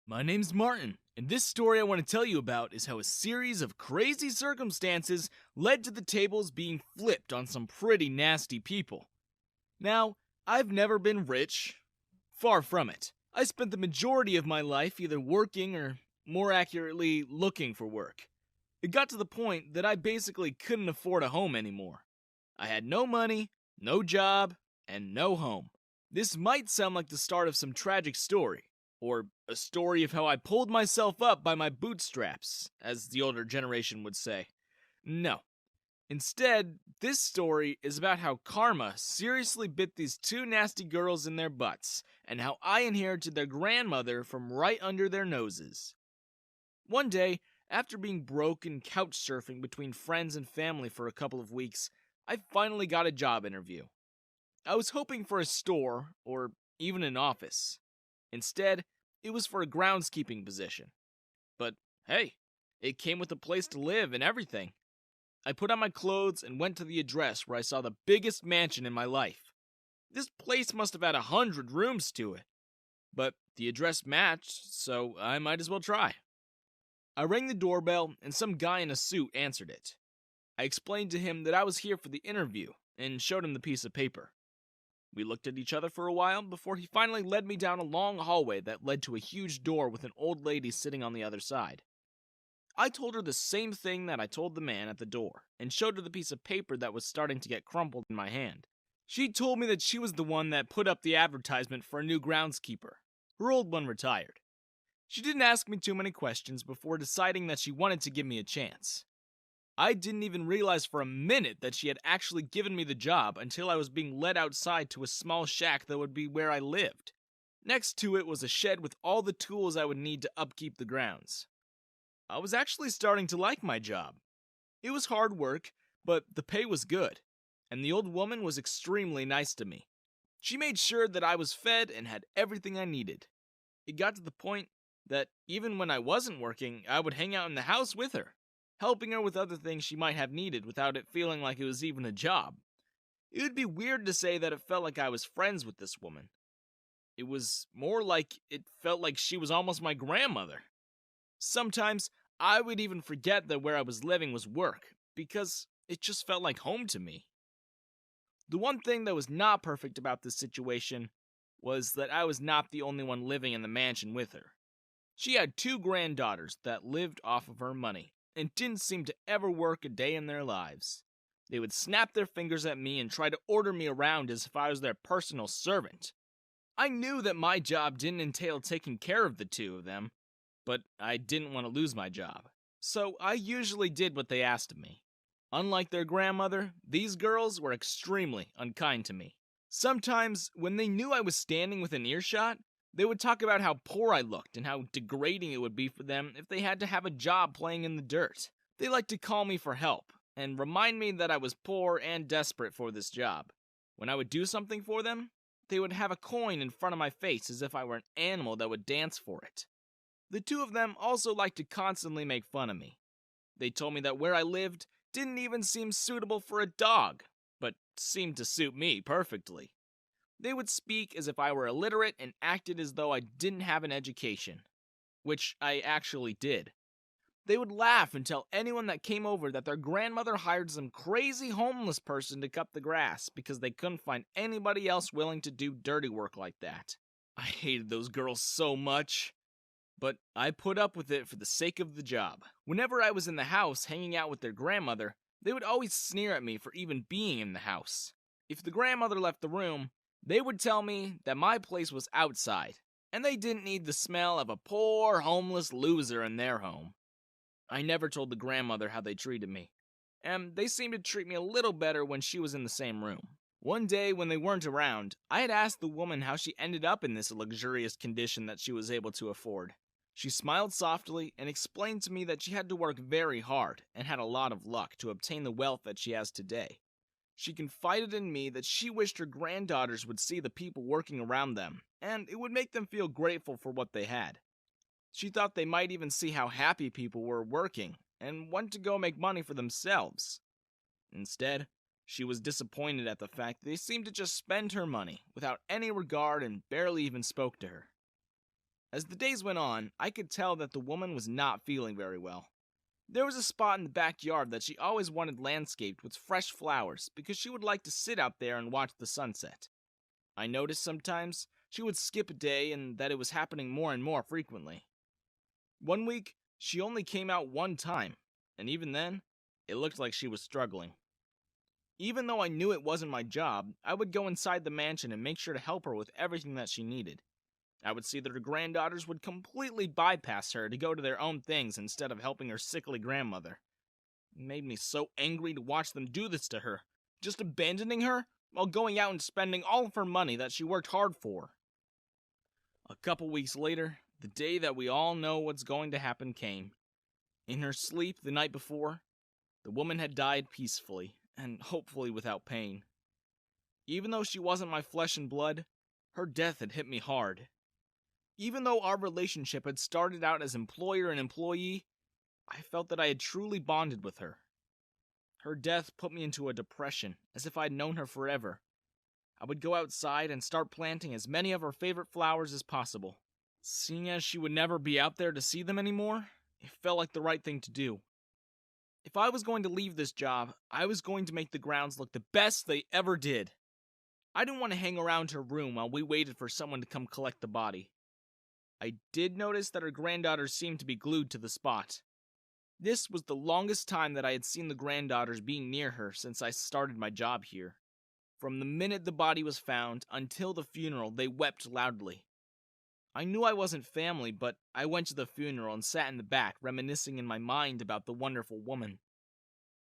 My name's Martin, and this story I want to tell you about is how a series of crazy circumstances led to the tables being flipped on some pretty nasty people. Now, I've never been rich. Far from it. I spent the majority of my life either working or, more accurately, looking for work. It got to the point that I basically couldn't afford a home anymore. I had no money, no job, and no home. This might sound like the start of some tragic story, or a story of how I pulled myself up by my bootstraps, as the older generation would say. No. Instead, this story is about how karma seriously bit these two nasty girls in their butts, and how I inherited their grandmother from right under their noses. One day, after being broke and couch surfing between friends and family for a couple of weeks, I finally got a job interview. I was hoping for a store, or even an office. Instead, it was for a groundskeeping position. But hey, it came with a place to live and everything. I put on my clothes and went to the address where I saw the biggest mansion in my life. This place must have had 100 rooms to it. But the address matched, so I might as well try. I rang the doorbell and some guy in a suit answered it. I explained to him that I was here for the interview and showed him the piece of paper. We looked at each other for a while before he finally led me down a long hallway that led to a huge door with an old lady sitting on the other side. I told her the same thing that I told the man at the door, and showed her the piece of paper that was starting to get crumpled in my hand. She told me that she was the one that put up the advertisement for a new groundskeeper. Her old one retired. She didn't ask me too many questions before deciding that she wanted to give me a chance. I didn't even realize for a minute that she had actually given me the job until I was being led outside to a small shack that would be where I lived. Next to it was a shed with all the tools I would need to upkeep the grounds. I was actually starting to like my job. It was hard work, but the pay was good, and the old woman was extremely nice to me. She made sure that I was fed and had everything I needed. It got to the point that even when I wasn't working, I would hang out in the house with her, helping her with other things she might have needed without it feeling like it was even a job. It would be weird to say that it felt like I was friends with this woman. It was more like it felt like she was almost my grandmother. Sometimes I would even forget that where I was living was work, because it just felt like home to me. The one thing that was not perfect about this situation was that I was not the only one living in the mansion with her. She had two granddaughters that lived off of her money, and didn't seem to ever work a day in their lives. They would snap their fingers at me and try to order me around as if I was their personal servant. I knew that my job didn't entail taking care of the two of them, but I didn't want to lose my job, so I usually did what they asked of me. Unlike their grandmother, these girls were extremely unkind to me. Sometimes, when they knew I was standing within earshot, they would talk about how poor I looked and how degrading it would be for them if they had to have a job playing in the dirt. They liked to call me for help and remind me that I was poor and desperate for this job. When I would do something for them, they would have a coin in front of my face as if I were an animal that would dance for it. The two of them also liked to constantly make fun of me. They told me that where I lived didn't even seem suitable for a dog, but seemed to suit me perfectly. They would speak as if I were illiterate and acted as though I didn't have an education, which I actually did. They would laugh and tell anyone that came over that their grandmother hired some crazy homeless person to cut the grass because they couldn't find anybody else willing to do dirty work like that. I hated those girls so much, but I put up with it for the sake of the job. Whenever I was in the house hanging out with their grandmother, they would always sneer at me for even being in the house. If the grandmother left the room, they would tell me that my place was outside, and they didn't need the smell of a poor, homeless loser in their home. I never told the grandmother how they treated me, and they seemed to treat me a little better when she was in the same room. One day, when they weren't around, I had asked the woman how she ended up in this luxurious condition that she was able to afford. She smiled softly and explained to me that she had to work very hard and had a lot of luck to obtain the wealth that she has today. She confided in me that she wished her granddaughters would see the people working around them, and it would make them feel grateful for what they had. She thought they might even see how happy people were working, and want to go make money for themselves. Instead, she was disappointed at the fact that they seemed to just spend her money without any regard and barely even spoke to her. As the days went on, I could tell that the woman was not feeling very well. There was a spot in the backyard that she always wanted landscaped with fresh flowers because she would like to sit out there and watch the sunset. I noticed sometimes she would skip a day and that it was happening more and more frequently. One week, she only came out one time, and even then, it looked like she was struggling. Even though I knew it wasn't my job, I would go inside the mansion and make sure to help her with everything that she needed. I would see that her granddaughters would completely bypass her to go to their own things instead of helping her sickly grandmother. It made me so angry to watch them do this to her, just abandoning her while going out and spending all of her money that she worked hard for. A couple weeks later, the day that we all know what's going to happen came. In her sleep the night before, the woman had died peacefully, and hopefully without pain. Even though she wasn't my flesh and blood, her death had hit me hard. Even though our relationship had started out as employer and employee, I felt that I had truly bonded with her. Her death put me into a depression, as if I'd known her forever. I would go outside and start planting as many of her favorite flowers as possible. Seeing as she would never be out there to see them anymore, it felt like the right thing to do. If I was going to leave this job, I was going to make the grounds look the best they ever did. I didn't want to hang around her room while we waited for someone to come collect the body. I did notice that her granddaughters seemed to be glued to the spot. This was the longest time that I had seen the granddaughters being near her since I started my job here. From the minute the body was found until the funeral, they wept loudly. I knew I wasn't family, but I went to the funeral and sat in the back, reminiscing in my mind about the wonderful woman.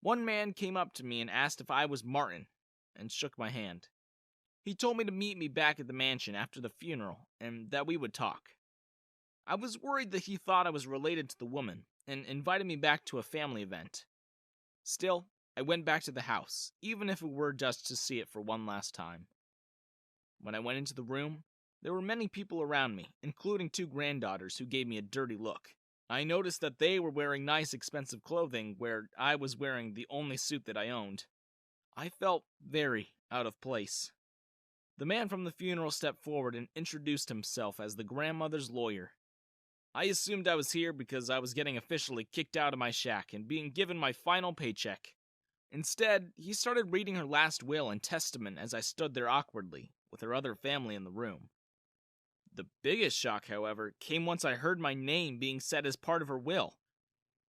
One man came up to me and asked if I was Martin, and shook my hand. He told me to meet me back at the mansion after the funeral, and that we would talk. I was worried that he thought I was related to the woman, and invited me back to a family event. Still, I went back to the house, even if it were just to see it for one last time. When I went into the room, there were many people around me, including 2 granddaughters who gave me a dirty look. I noticed that they were wearing nice, expensive clothing, where I was wearing the only suit that I owned. I felt very out of place. The man from the funeral stepped forward and introduced himself as the grandmother's lawyer. I assumed I was here because I was getting officially kicked out of my shack and being given my final paycheck. Instead, he started reading her last will and testament as I stood there awkwardly, with her other family in the room. The biggest shock, however, came once I heard my name being said as part of her will.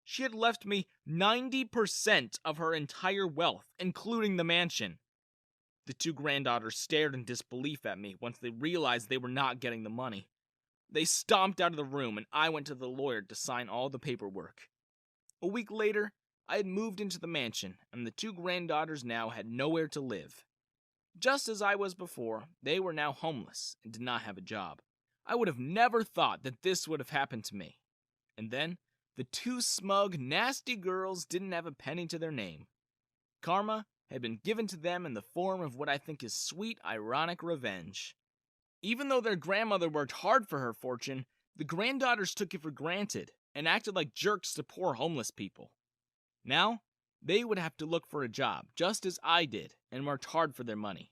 She had left me 90% of her entire wealth, including the mansion. The 2 granddaughters stared in disbelief at me once they realized they were not getting the money. They stomped out of the room and I went to the lawyer to sign all the paperwork. A week later, I had moved into the mansion, and the 2 granddaughters now had nowhere to live. Just as I was before, they were now homeless and did not have a job. I would have never thought that this would have happened to me. And then, the 2 smug, nasty girls didn't have a penny to their name. Karma had been given to them in the form of what I think is sweet, ironic revenge. Even though their grandmother worked hard for her fortune, the granddaughters took it for granted and acted like jerks to poor homeless people. Now, they would have to look for a job, just as I did, and worked hard for their money.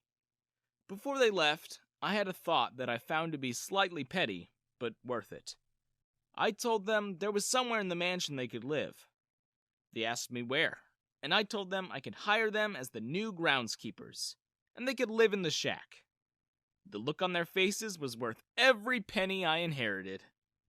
Before they left, I had a thought that I found to be slightly petty, but worth it. I told them there was somewhere in the mansion they could live. They asked me where, and I told them I could hire them as the new groundskeepers, and they could live in the shack. The look on their faces was worth every penny I inherited.